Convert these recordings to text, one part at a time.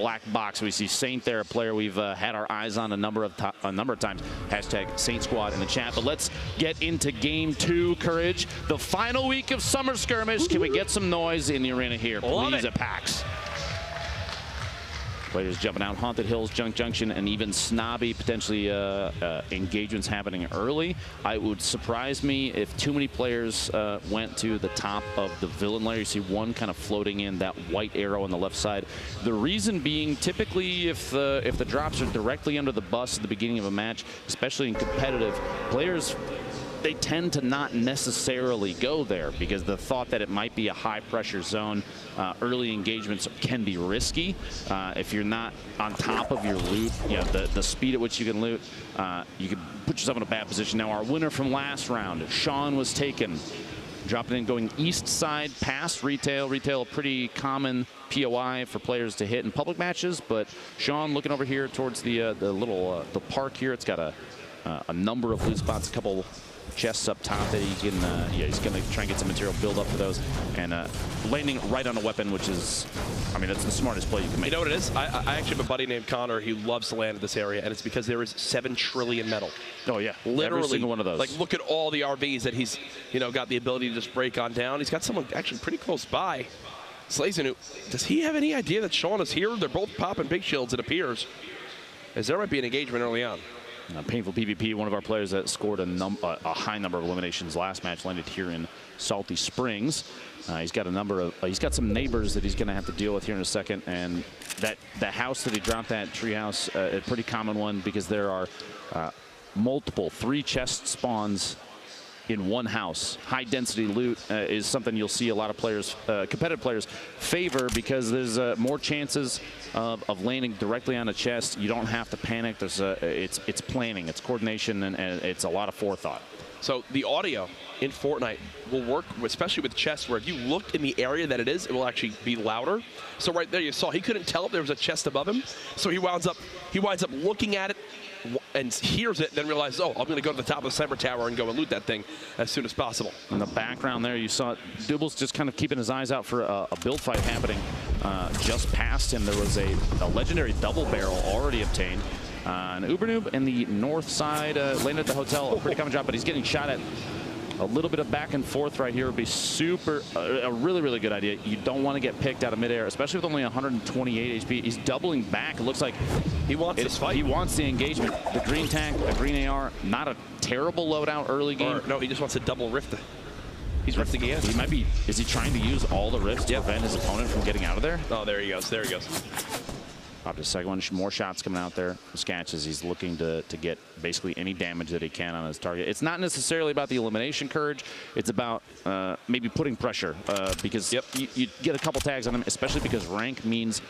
black box. We see Saint there, a player we've had our eyes on a number of times. Hashtag Saint Squad in the chat. But let's get into game 2, Courage. The final week of Summer Skirmish. Can we get some noise in the arena here, please, at PAX? Players jumping out Haunted Hills, Junk Junction, and even Snobby, potentially engagements happening early. It would surprise me if too many players went to the top of the villain layer. You see one kind of floating in, that white arrow on the left side. The reason being, typically, if the drops are directly under the bus at the beginning of a match, especially in competitive, players, they tend to not necessarily go there because the thought that it might be a high-pressure zone. Early engagements can be risky. If you're not on top of your loot, you know, the speed at which you can loot, you can put yourself in a bad position. Now, our winner from last round, Sean, was taken. Dropping in, going east side past Retail. Retail, a pretty common POI for players to hit in public matches, but Sean looking over here towards the little the park here. It's got a number of loot spots, a couple chests up top that he can, yeah, he's going to try and get some material build up for those, and landing right on a weapon, which is, I mean, that's the smartest play you can make. You know what it is? I actually have a buddy named Connor. He loves to land in this area, and it's because there is 7 trillion metal. Oh yeah, literally, every single one of those. Like, look at all the RVs that he's, you know, got the ability to just break on down. He's got someone actually pretty close by. Slazen, does he have any idea that Sean is here? They're both popping big shields, it appears, as there might be an engagement early on. Painful PvP, one of our players that scored a high number of eliminations last match, landed here in Salty Springs. He's got he's got some neighbors that he's going to have to deal with here in a second, and the house that he dropped, that treehouse, a pretty common one because there are multiple 3 chest spawns in one house. High density loot is something you'll see a lot of players, competitive players, favor because there's more chances of landing directly on a chest. You don't have to panic. There's it's planning, it's coordination, and it's a lot of forethought. So the audio in Fortnite will work, especially with chests, where if you look in the area that it is, it will actually be louder. So right there you saw he couldn't tell if there was a chest above him, so he winds up looking at it and hears it, then realizes, oh, I'm going to go to the top of the cyber tower and go and loot that thing as soon as possible. In the background there, you saw Dooble's just kind of keeping his eyes out for a build fight happening. Just past him, there was a legendary double barrel already obtained. An Ubernoob in the north side, landed at the hotel, a pretty common job, but he's getting shot at. A little bit of back and forth right here would be a really, really good idea. You don't want to get picked out of midair, especially with only 128 HP. He's doubling back. It looks like he wants this fight. He wants the engagement. The green tank, the green AR, not a terrible loadout early game. Or, no, he just wants to double rift. He's rifting again. He might be. Is he trying to use all the rifts to prevent his opponent from getting out of there? Oh, there he goes. There he goes. Popped a second one. More shots coming out there. Sketch as he's looking to get basically any damage that he can on his target. It's not necessarily about the elimination, Courage. It's about maybe putting pressure because you get a couple tags on him, especially because rank means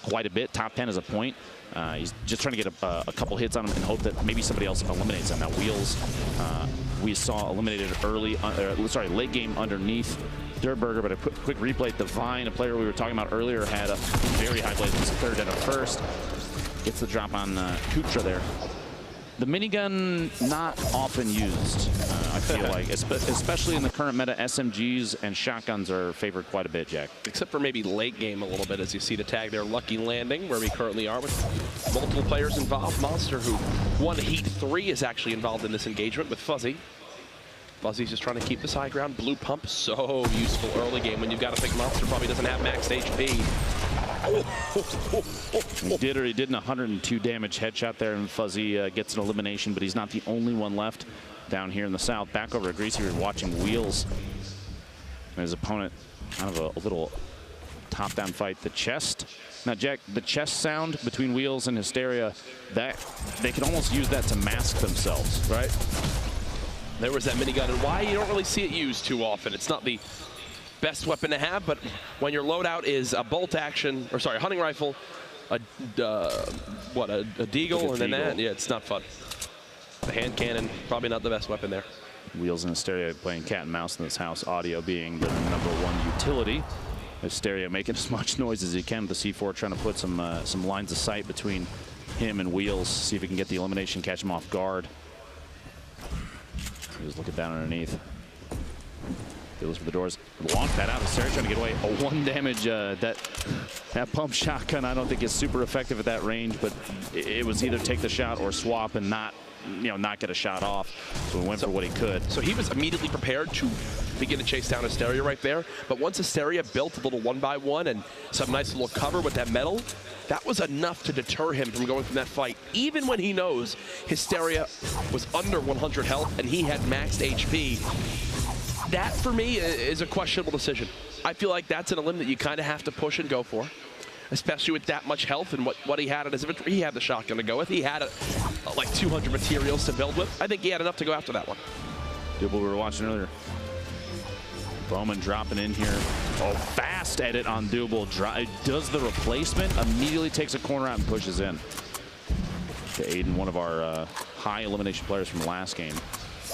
quite a bit. Top 10 is a point. He's just trying to get a couple hits on him and hope that maybe somebody else eliminates him. Now, Wheels, we saw eliminated early, late game underneath Dirtburger, but a quick replay. Divine, a player we were talking about earlier, had a very high blaze. He's 3rd and a 1st. Gets the drop on Kutra there. The minigun, not often used, I feel like, especially in the current meta. SMGs and shotguns are favored quite a bit, Jack. Except for maybe late game a little bit, as you see the tag there, Lucky Landing, where we currently are with multiple players involved. Monster, who won Heat 3, is actually involved in this engagement with Fuzzy. Fuzzy's just trying to keep this high ground. Blue Pump, so useful early game when you've got to think Monster probably doesn't have max HP. He did 102 damage headshot there, and Fuzzy gets an elimination, but he's not the only one left down here in the south. Back over to Greasy, we're watching Wheels and his opponent kind of a little top-down fight. The chest. Now, Jack, the chest sound between Wheels and Hysteria, that they can almost use that to mask themselves, right? There was that minigun, and why you don't really see it used too often. It's not the best weapon to have, but when your loadout is a bolt action, or sorry, a hunting rifle, a deagle, and then that, yeah, it's not fun. The hand cannon, probably not the best weapon there. Wheels and Hysteria playing cat and mouse in this house, audio being the #1 utility. Hysteria making as much noise as he can with the C4, trying to put some lines of sight between him and Wheels, see if he can get the elimination, catch him off guard. He was looking down underneath. Goes for the doors. Launch that out. Sarah trying to get away. A 1 damage. That pump shotgun I don't think is super effective at that range, but it was either take the shot or swap and not get a shot off. So he went for what he could. So he was immediately prepared to begin to chase down Hysteria right there. But once Hysteria built a little 1-by-1 and some nice little cover with that metal, that was enough to deter him from going from that fight, even when he knows Hysteria was under 100 health and he had maxed HP. That, for me, is a questionable decision. I feel like that's an limb that you kind of have to push and go for, especially with that much health and what he had at his inventory. He had the shotgun to go with. He had like 200 materials to build with. I think he had enough to go after that one. What we were watching earlier. Bowman dropping in here. Oh, fast edit on Double. Does the replacement, immediately takes a corner out and pushes in. To Aiden, one of our high elimination players from the last game.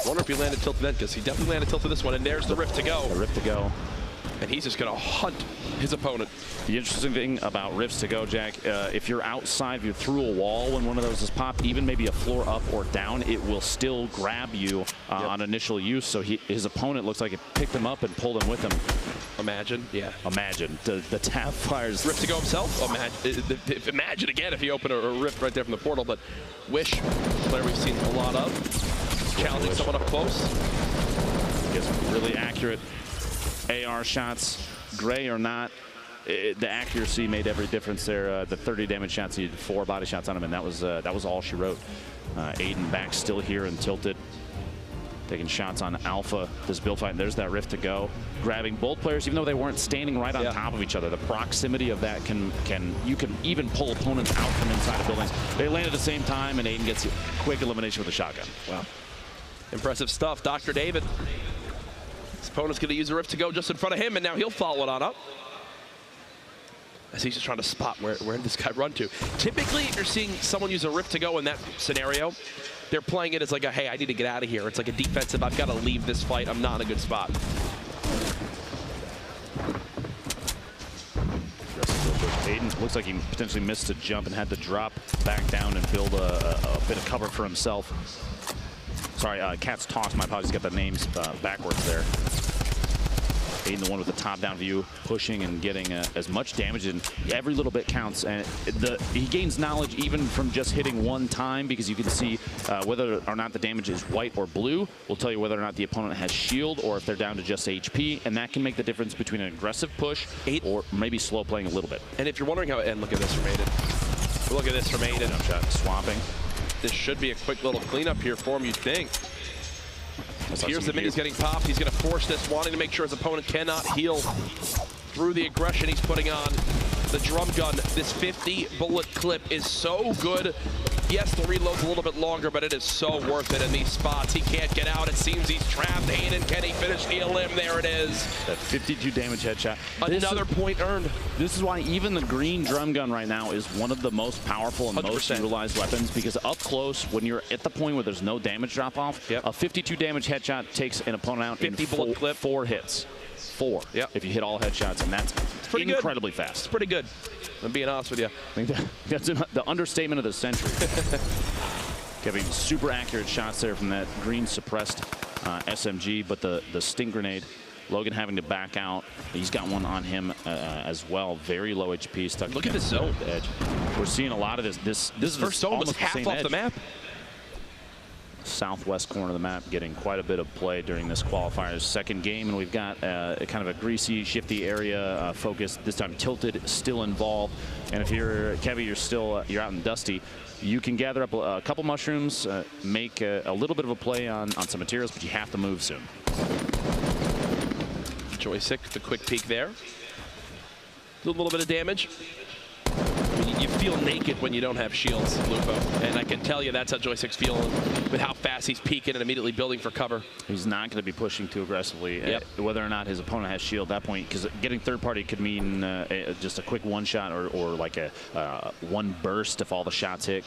I wonder if he landed tilted then, because he definitely landed tilted this one, and there's the rift to go. The rift to go. And he's just going to hunt his opponent. The interesting thing about rifts to go, Jack, if you're outside, if you're through a wall when one of those is popped, even maybe a floor up or down, it will still grab you on initial use. So his opponent looks like it picked him up and pulled him with him. Imagine, yeah. Imagine. The tap fires. Rift to go himself? Imagine again if he opened a rift right there from the portal. But Wish, player we've seen a lot of, challenging someone up close. Gets really accurate AR shots, gray or not. The accuracy made every difference there. The 30 damage shots, he had 4 body shots on him, and that was all she wrote. Aiden back still here and tilted, taking shots on Alpha. This build fight, and there's that rift to go. Grabbing both players, even though they weren't standing right on top of each other. The proximity of that you can even pull opponents out from inside of buildings. They land at the same time, and Aiden gets quick elimination with a shotgun. Wow. Impressive stuff. Dr. David. His opponent's going to use a rift to go just in front of him, and now he'll follow it on up. As he's just trying to spot where did this guy run to. Typically, if you're seeing someone use a rift to go in that scenario, they're playing it as like a, hey, I need to get out of here. It's like a defensive, I've got to leave this fight. I'm not in a good spot. Aiden looks like he potentially missed a jump and had to drop back down and build a bit of cover for himself. Sorry, Cat's Toss, my apologies, got the names backwards there. Aiden, the one with the top-down view, pushing and getting as much damage, and every little bit counts. And he gains knowledge even from just hitting one time, because you can see whether or not the damage is white or blue will tell you whether or not the opponent has shield or if they're down to just HP, and that can make the difference between an aggressive push or maybe slow playing a little bit. And if you're wondering how, and look at this from Aiden. Look at this from Aiden. Jump shot, swapping. This should be a quick little cleanup here for him, you'd think. Here's the minis getting popped. He's going to force this, wanting to make sure his opponent cannot heal through the aggression he's putting on. The drum gun, this 50 bullet clip is so good. Yes, the reload's a little bit longer, but it is so worth it in these spots. He can't get out. It seems he's trapped. Aiden, can he finish the limb? There it is. That 52 damage headshot. Another point earned. This is why even the green drum gun right now is one of the most powerful and 100%. Most utilized weapons, because up close, when you're at the point where there's no damage drop off, a 52 damage headshot takes an opponent out 50 in bullet clip. 4 hits. 4 if you hit all headshots, and that's incredibly fast. It's pretty good. I'm being honest with you. I think that's the understatement of the century. Giving super accurate shots there from that green suppressed SMG, but the sting grenade, Logan having to back out. He's got one on him as well. Very low HP, stuck. Look at this zone. The edge. We're seeing a lot of this. This first zone was half off the map. Southwest corner of the map getting quite a bit of play during this qualifier's second game, and we've got kind of a greasy, shifty area focus. This time tilted, still involved. And if you're Kevy, you're out in Dusty, you can gather up a couple mushrooms, make a little bit of a play on some materials, but you have to move soon. Joystick, the quick peek there. A little bit of damage. You feel naked when you don't have shields, Lupo. And I can tell you that's how Joystick's feeling with how fast he's peeking and immediately building for cover. He's not going to be pushing too aggressively, whether or not his opponent has shield at that point, because getting third party could mean just a quick one shot or like a one burst if all the shots hit.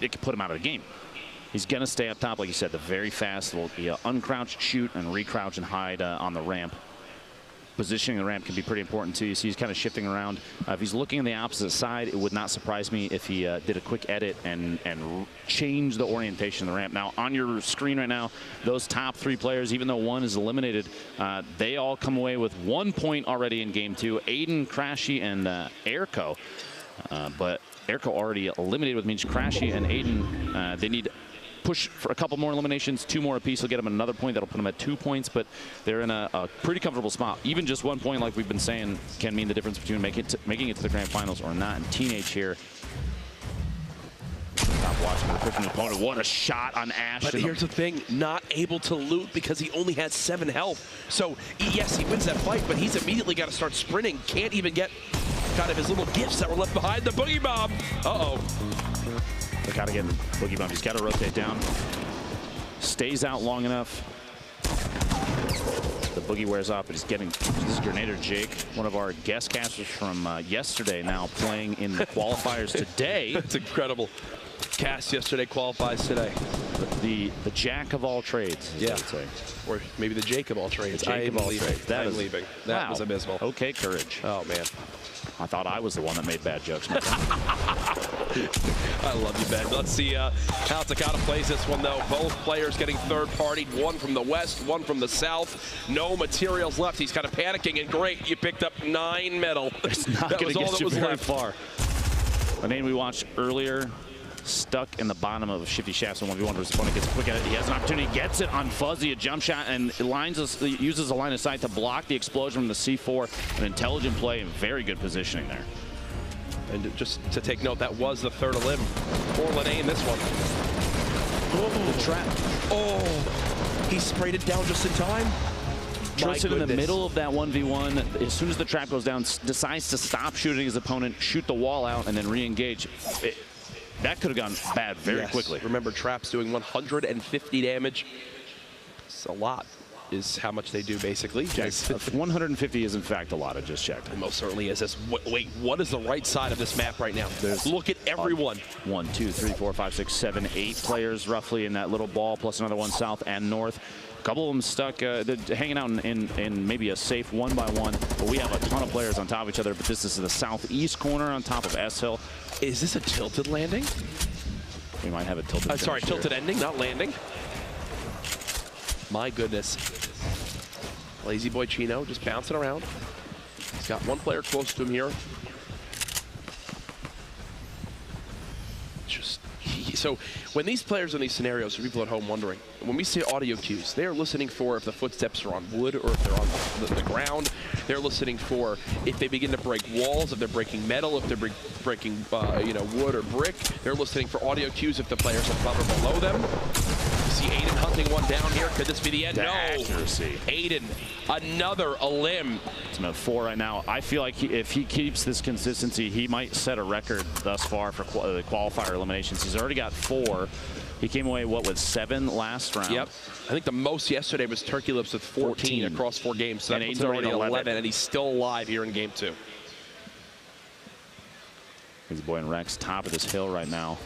It could put him out of the game. He's going to stay up top, like you said, the very fast little uncrouch, shoot, and recrouch and hide on the ramp. positioning the ramp can be pretty important too. You see he's kind of shifting around. If he's looking on the opposite side, it would not surprise me if he did a quick edit and change the orientation of the ramp. Now, on your screen right now, those top 3 players, even though one is eliminated, they all come away with 1 point already in game 2. Aiden, Crashy, and Airco. But Airco already eliminated, which means Crashy and Aiden, they need push for a couple more eliminations, 2 more apiece will get them another point. That'll put them at 2 points, but they're in a pretty comfortable spot. Even just 1 point, like we've been saying, can mean the difference between making it to the grand finals or not. And Teenage here, stop watching the pushing the opponent. What a shot on Ash. But here's the thing, not able to loot because he only has 7 health. So yes, he wins that fight, but he's immediately got to start sprinting. Can't even get kind of his little gifts that were left behind. The Boogie Bomb. Uh-oh. They got to get Boogie Bomb. He's got to rotate down. Stays out long enough. The Boogie wears off, but he's getting, this is Grenader Jake, one of our guest casters from yesterday, now playing in the qualifiers today. That's incredible. Cast yesterday, qualifies today. The jack of all trades, yeah. I would say. Or maybe the Jake of all trades. Jake of all trades. I'm leaving. That was abysmal. Okay, courage. Oh, man. I thought I was the one that made bad jokes. I love you, Ben. Let's see how Takata plays this one, though. Both players getting third-partied, one from the west, one from the south. No materials left. He's kind of panicking, and great, you picked up 9 metal. It's not going to get you very far. A name we watched earlier, stuck in the bottom of Shifty Shafts, and 1v1 versus opponent gets quick at it. He has an opportunity, gets it on Fuzzy, a jump shot, and uses a line of sight to block the explosion from the C4. An intelligent play and very good positioning there. And just to take note, that was the 3rd elim for Lene in this one. Oh, the trap. Oh, he sprayed it down just in time. Tristan in the middle of that 1v1, as soon as the trap goes down, decides to stop shooting his opponent, shoot the wall out, and then re-engage. That could have gone bad very quickly. Remember, traps doing 150 damage. It's a lot, is how much they do, basically. Yes. 150 is, in fact, a lot. I just checked. It most certainly is. Wait, what is the right side of this map right now? Look at everyone. 1, 2, 3, 4, 5, 6, 7, 8 players roughly in that little ball, plus another one south and north. A couple of them stuck, hanging out in maybe a safe 1-by-1. But we have a ton of players on top of each other. But this is the southeast corner on top of S Hill. Is this a tilted landing? We might have a tilted. Sorry, tilted ending, not landing. My goodness. Lazy boy Chino just bouncing around. He's got 1 player close to him here. So when these players in these scenarios, for people at home wondering, when we say audio cues, they're listening for if the footsteps are on wood or if they're on the ground. They're listening for if they begin to break walls, if they're breaking metal, if they're breaking wood or brick. They're listening for audio cues if the players are above or below them. See Aiden hunting one down here. Could this be the end? No. Accuracy. Aiden, another elim. It's about 4 right now. I feel like if he keeps this consistency, he might set a record thus far for the qualifier eliminations. He's already got 4. He came away, with 7 last round? Yep. I think the most yesterday was Turkey Lips with 14 across 4 games. So that puts him already 11, and he's still alive here in game 2. He's boy and Rex, top of this hill right now.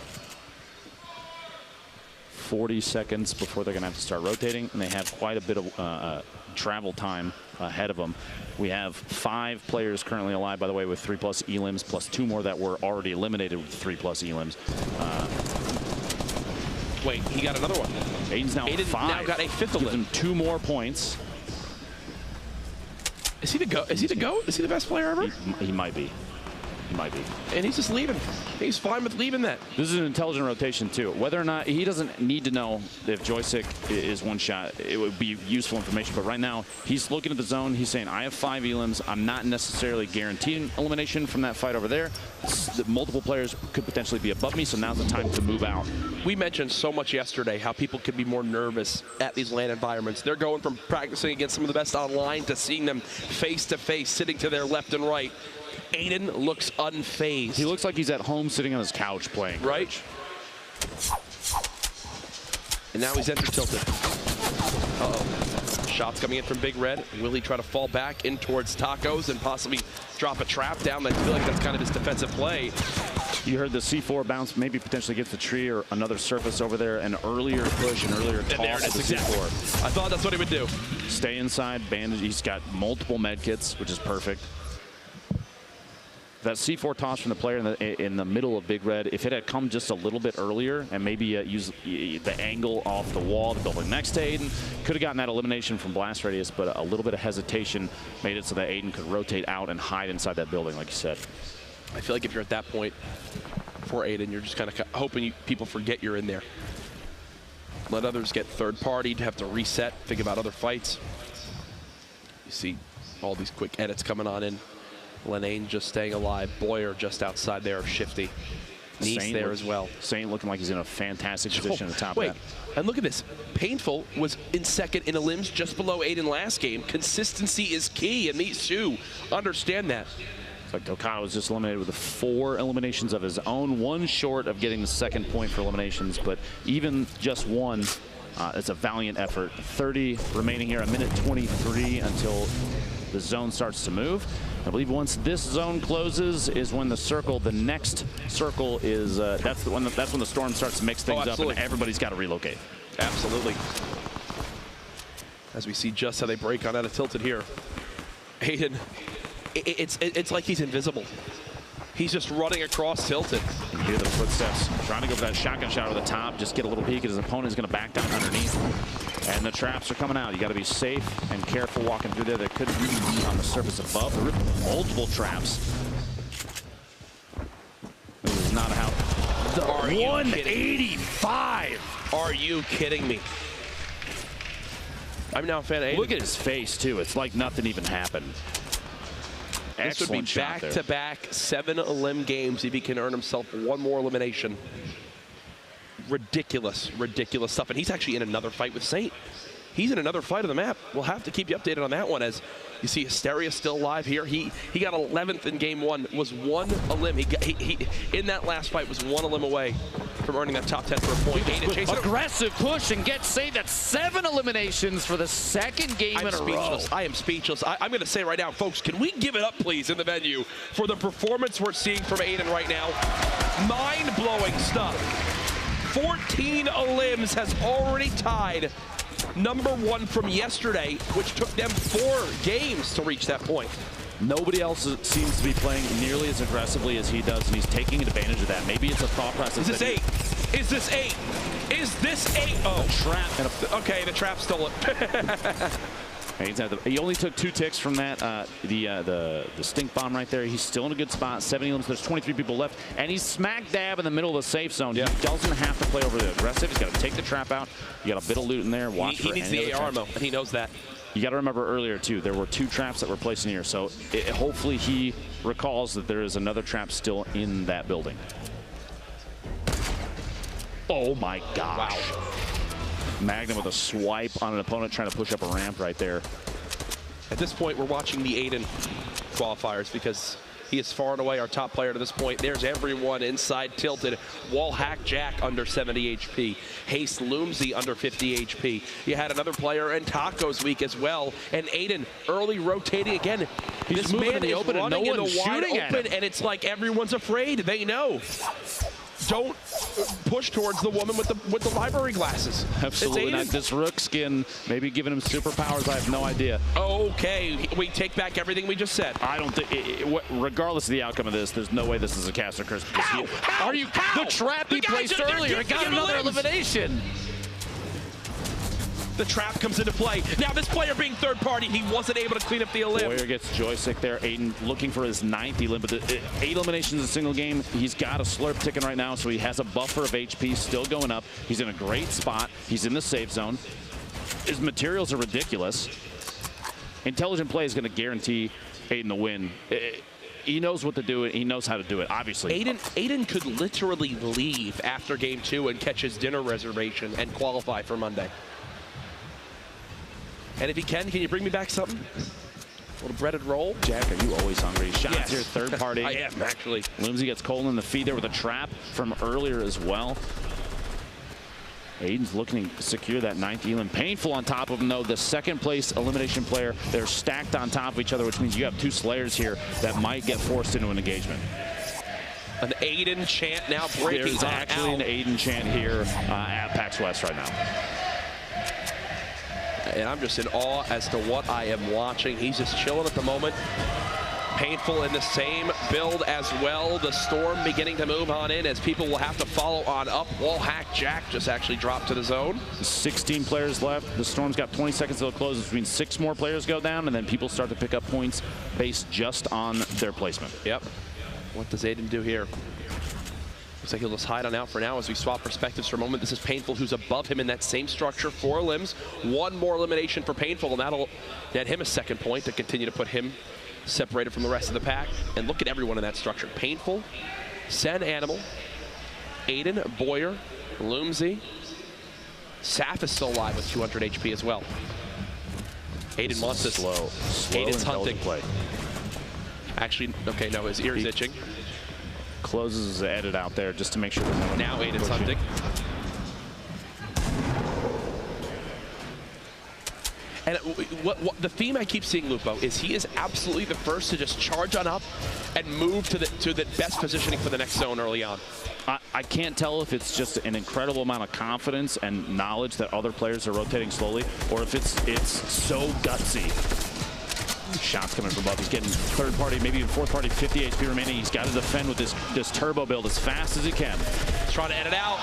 40 seconds before they're going to have to start rotating, and they have quite a bit of travel time ahead of them. We have 5 players currently alive, by the way, with 3+ elims, plus 2 more that were already eliminated with 3+ elims. Wait, he got another one. Aiden's now Aiden 5. now got a 5th elim. Gives him 2 more points. Is he the GOAT? Is he the GOAT? Is he the best player ever? He might be. He might be. And he's just leaving. He's fine with leaving that. This is an intelligent rotation, too. Whether or not, he doesn't need to know if Joystick is 1 shot. It would be useful information. But right now, he's looking at the zone. He's saying, I have 5 elims. I'm not necessarily guaranteeing elimination from that fight over there. Multiple players could potentially be above me, so now's the time to move out. We mentioned so much yesterday how people could be more nervous at these LAN environments. They're going from practicing against some of the best online to seeing them face-to-face, sitting to their left and right. Aiden looks unfazed. He looks like he's at home sitting on his couch playing. Right? And now he's entered tilted. Uh-oh. shots coming in from Big Red. Will he try to fall back in towards Tacos and possibly drop a trap down? I feel like that's kind of his defensive play. You heard the C4 bounce, maybe potentially gets the tree or another surface over there. An earlier push, an earlier toss. And there it is, exactly. C4. I thought that's what he would do. Stay inside, bandage. He's got multiple med kits, which is perfect. That C4 toss from the player in the middle of Big Red, if it had come just a little bit earlier and maybe use the angle off the wall, the building next to Aiden, could have gotten that elimination from blast radius, but a little bit of hesitation made it so that Aiden could rotate out and hide inside that building, like you said. I feel like if you're at that point for Aiden, you're just kind of hoping people forget you're in there. Let others get third-partied, have to reset, think about other fights. You see all these quick edits coming on in. Lenane just staying alive. Boyer just outside there of Shifty. Nice there as well. Saint looking like he's in a fantastic position at the top of that. And look at this. Painful was in second in elims just below Aiden last game. Consistency is key, and these two understand that. It's like Okada was just eliminated with 4 eliminations of his own, 1 short of getting the 2nd point for eliminations, but even just 1, it's a valiant effort. 30 remaining here, 1:23 until the zone starts to move. I believe once this zone closes is when the next circle is, that's when the storm starts to mix things up and everybody's got to relocate. Absolutely. As we see just how they break on out of Tilted here. Aiden, it's like he's invisible. He's just running across Tilted. You hear the footsteps, trying to go for that shotgun shot over the top, just get a little peek, and his opponent is going to back down underneath. And the traps are coming out. You got to be safe and careful walking through there. They could be on the surface above. There are multiple traps. This is not how. 185. Are you kidding me? I'm now a fan of Aiden. Look at his face too. It's like nothing even happened. This would be back-to-back 7 elim games if he can earn himself 1 more elimination. Ridiculous, ridiculous stuff. And he's actually in another fight with Saint. He's in another fight on the map. We'll have to keep you updated on that one. As you see, Hysteria still alive here. He got 11th in game 1. Was 1 elim. He in that last fight was 1 elim away from earning that top 10 for a point. Aggressive push and get Saint. That's 7 eliminations for the 2nd game in a row. I am speechless. I'm going to say right now, folks, can we give it up, please, in the venue for the performance we're seeing from Aiden right now? Mind-blowing stuff. 14 elims has already tied #1 from yesterday, which took them 4 games to reach that point. Nobody else seems to be playing nearly as aggressively as he does, and he's taking advantage of that. Maybe it's a thought process. Is this 8? Is this 8? Is this 8? Oh, trap. Okay, the trap stole it. He only took 2 ticks from that, the stink bomb right there. He's still in a good spot. 70 elims. There's 23 people left, and he's smack dab in the middle of the safe zone. Yeah. He doesn't have to play over the aggressive. He's got to take the trap out. You got a bit of loot in there. Watch he needs the AR, and he knows that. You got to remember earlier too, there were 2 traps that were placed in here. So hopefully he recalls that there is another trap still in that building. Oh my gosh. Wow. Magnum with a swipe on an opponent trying to push up a ramp right there. At this point, we're watching the Aiden qualifiers because he is far and away our top player to this point. There's everyone inside Tilted. Wallhack Jack under 70 HP. Haste Loomsy under 50 HP. You had another player in Tacos week as well. And Aiden early rotating again. He's moving in the open and no one's shooting at him. And it's like everyone's afraid. They know. Don't push towards the woman with the library glasses. Absolutely not. This Rook skin maybe giving him superpowers. I have no idea. Okay, we take back everything we just said. I don't think, regardless of the outcome of this, there's no way this is a caster curse. Are you? The trap he placed earlier got another elimination. The trap comes into play. Now this player being third party, he wasn't able to clean up the elim. Boyer gets joystick there. Aiden looking for his 9th elim, but 8 eliminations in a single game. He's got a slurp ticking right now, so he has a buffer of HP still going up. He's in a great spot. He's in the safe zone. His materials are ridiculous. Intelligent play is going to guarantee Aiden the win. He knows what to do. He knows how to do it, obviously. Aiden could literally leave after game 2 and catch his dinner reservation and qualify for Monday. And if he can you bring me back something? A little breaded roll? Jack, are you always hungry? Shots yes. Here, third party. I am, actually. Loomsy gets Cole in the feed there with a trap from earlier as well. Aiden's looking to secure that 9th elim. Painful on top of him, though. The second place elimination player, they're stacked on top of each other, which means you have 2 Slayers here that might get forced into an engagement. An Aiden chant now breaking. There's actually an Aiden chant here at PAX West right now. And I'm just in awe as to what I am watching. He's just chilling at the moment. Painful in the same build as well. The Storm beginning to move on in as people will have to follow on up. Wallhack Jack just actually dropped to the zone. 16 players left. The Storm's got 20 seconds till it closes, which means 6 more players go down, and then people start to pick up points based just on their placement. Yep. What does Aiden do here? Looks like he'll just hide on out for now as we swap perspectives for a moment. This is Painful, who's above him in that same structure. 4 limbs, 1 more elimination for Painful, and that'll net him a second point to continue to put him separated from the rest of the pack. And look at everyone in that structure. Painful, Sen Animal, Aiden, Boyer, Loomsy. Saf is still alive with 200 HP as well. Aiden wants this. Slow Aiden's hunting. Play. Actually, okay, no, his ear's itching. Closes his edit out there just to make sure that no one. Now Aiden's hunting. And what the theme I keep seeing, Lupo, is he is absolutely the first to just charge on up and move to the best positioning for the next zone early on. I can't tell if it's just an incredible amount of confidence and knowledge that other players are rotating slowly, or if it's so gutsy. Shots coming from above. He's getting 3rd party, maybe even 4th party, 50 HP remaining. He's got to defend with this turbo build as fast as he can. He's trying to edit out.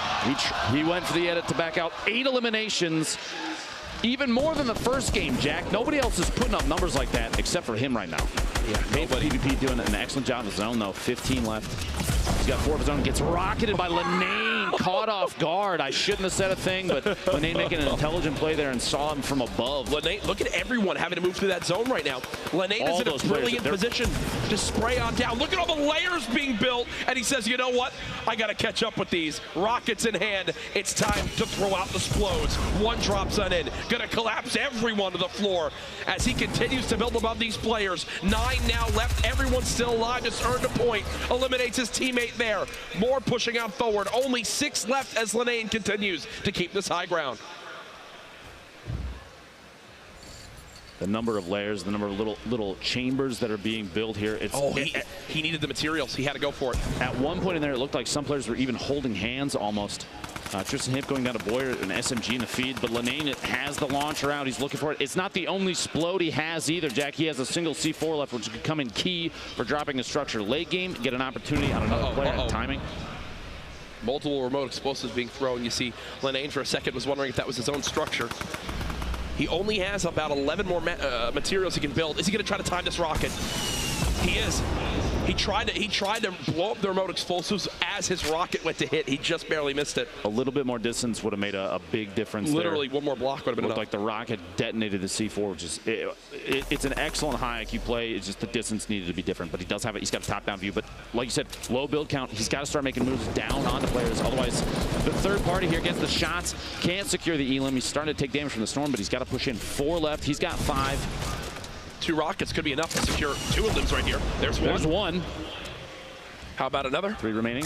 He went for the edit to back out. 8 eliminations. Even more than the first game, Jack. Nobody else is putting up numbers like that except for him right now. Yeah, nobody. PvP doing an excellent job in the zone, though. 15 left. He's got 4 of his own. Gets rocketed by Lenane. Caught off guard. I shouldn't have said a thing, but Lenane making an intelligent play there and saw him from above. Lenane, look at everyone having to move through that zone right now. Lenane is in a brilliant position to spray on down. Look at all the layers being built, and he says, you know what? I got to catch up with these. Rockets in hand. It's time to throw out the explodes. 1 drops on in. Gonna collapse everyone to the floor as he continues to build above these players. 9 now left. Everyone's still alive. Just earned a point. Eliminates his teammate there. More pushing out forward. Only 6 left as Lenane continues to keep this high ground. The number of layers, the number of little chambers that are being built here. He needed the materials. He had to go for it. At one point in there, it looked like some players were even holding hands almost. Tristan Hip going down to Boyer, an SMG in the feed, but Lenane has the launcher out. He's looking for it. It's not the only explode he has either, Jack. He has a single C4 left, which could come in key for dropping a structure late game, get an opportunity on another player and timing. Multiple remote explosives being thrown. You see Lenane for a second was wondering if that was his own structure. He only has about 11 more materials he can build. Is he going to try to time this rocket? He is. He tried to blow up the remote explosives as his rocket went to hit. He just barely missed it. A little bit more distance would have made a big difference. Literally, there. 1 more block would have been enough. Looked like the rocket detonated the C4, which is it's an excellent high IQ play. It's just the distance needed to be different, but he does have it. He's got a top-down view, but like you said, low build count. He's got to start making moves down onto players. Otherwise, the 3rd party here gets the shots, can't secure the elim. He's starting to take damage from the Storm, but he's got to push in. 4 left. He's got 5. 2 rockets could be enough to secure 2 of them right here. There's one. How about another? 3 remaining.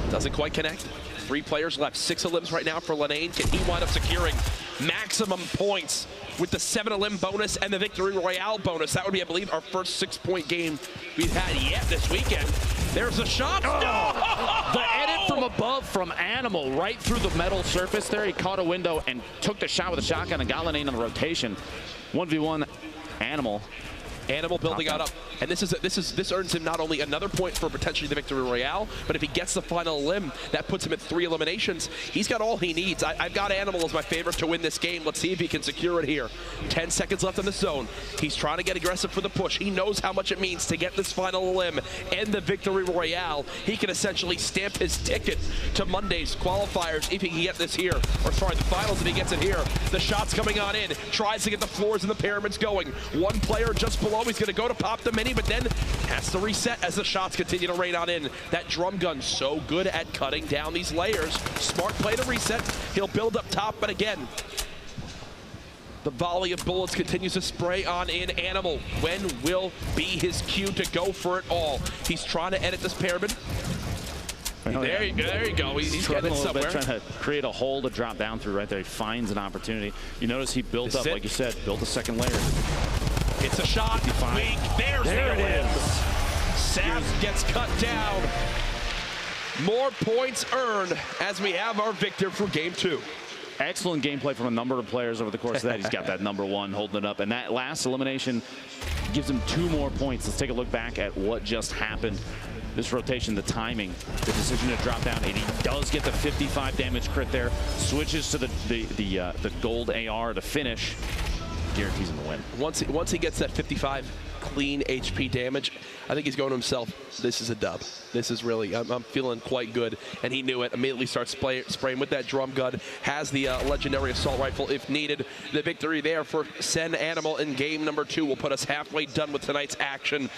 Doesn't quite connect. 3 players left. 6 elims right now for Lenane. Can he wind up securing maximum points with the 7 elim bonus and the Victory Royale bonus? That would be, I believe, our first 6-point game we've had yet this weekend. There's a shot. Oh! No! The edit from above from Animal right through the metal surface there. He caught a window and took the shot with a shotgun and got Lenane on the rotation. 1v1 Animal. Animal building out up, and this earns him not only another point for potentially the Victory Royale, but if he gets the final limb, that puts him at 3 eliminations. He's got all he needs. I've got Animal as my favorite to win this game. Let's see if he can secure it here. 10 seconds left in the zone. He's trying to get aggressive for the push. He knows how much it means to get this final limb and the Victory Royale. He can essentially stamp his ticket to Monday's qualifiers if he can get this here, or sorry, the finals if he gets it here. The shot's coming on in. Tries to get the floors and the pyramids going. 1 player just below. He's going to go to pop the mini, but then has to reset as the shots continue to rain on in. That drum gun so good at cutting down these layers. Smart play to reset. He'll build up top, but again, the volley of bullets continues to spray on in. Animal, when will be his cue to go for it all? He's trying to edit this pyramid. There you go. He's getting it somewhere. Trying to create a hole to drop down through right there. He finds an opportunity. You notice he built up, like you said, built a second layer. It's a shot. Weak. There's the win. Sav gets cut down. More points earned as we have our victor for game 2. Excellent gameplay from a number of players over the course of that. He's got that number 1 holding it up. And that last elimination gives him 2 more points. Let's take a look back at what just happened. This rotation, the timing, the decision to drop down, and he does get the 55 damage crit there. Switches to the gold AR to finish. Guarantees him the win. Once he gets that 55 clean HP damage, I think he's going to himself, this is a dub. This is really, I'm feeling quite good. And he knew it, immediately starts spraying with that drum gun, has the legendary assault rifle if needed. The victory there for Sen Animal in game number 2 will put us halfway done with tonight's action.